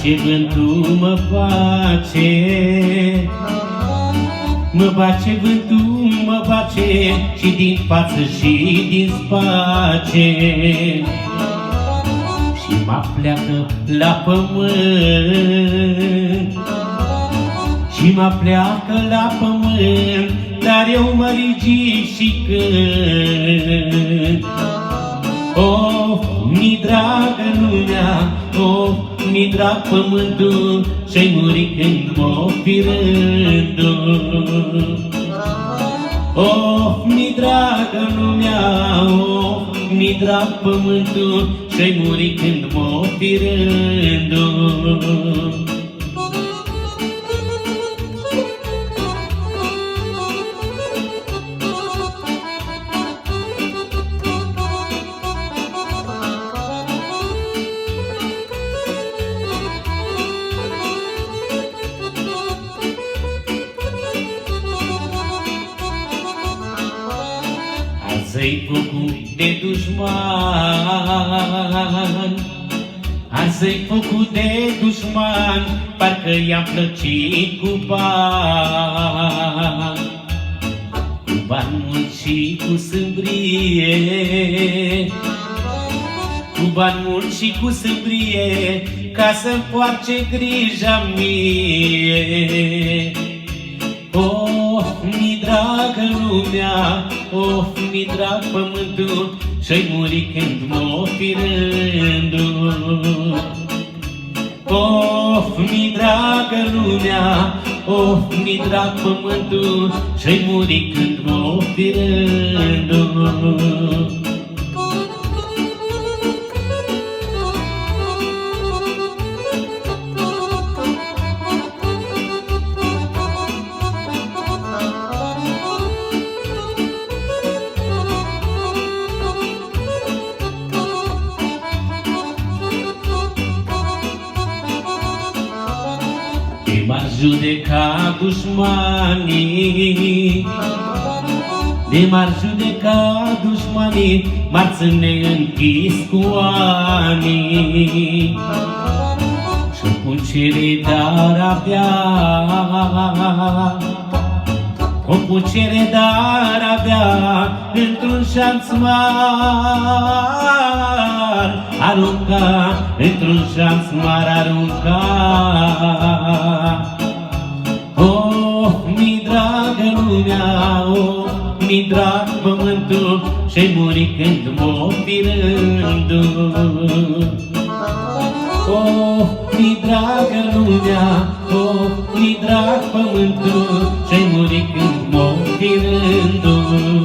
face vântul, mă face. Mă face vântul, mă face și din față și din space. Și mă pleacă la pământ, și mă pleacă la pământ, dar eu mă ridic și cânt. Of, mi dragă lumea, of, mi drag pământul, și-ai murit când m-o fi rândul. Of, mi dragă lumea, of, mi drag pământul, și-ai murit când m-o fi rândul. Azi-ai făcut de dușman, azi-ai făcut de dușman, parcă i-am plăcit cu bani. Cu bani mulți și cu sâmbrie, cu bani mulți și cu sâmbrie, ca să-mi poarce grija mie. Of, mi dragă lumea, of, mi drag pământul, și-ai murit când m-o fi rândul. Of, mi dragă lumea, of, mi drag pământul, și-ai murit când m-o fi rândul. M-ar judeca dușmanii, de m-ar judeca dușmanii, m-ar ține închis cu ani. Și-o pucere dar avea, o pucere dar avea, într-un șanț mar arunca, într-un șanț mar arunca. Oh, mi dragă lumea, oh, mi drag pământul, și-ai murit când m-o fi rândul. Oh, mi dragă lumea, oh, mi drag pământul, și-ai murit când m-o fi rândul.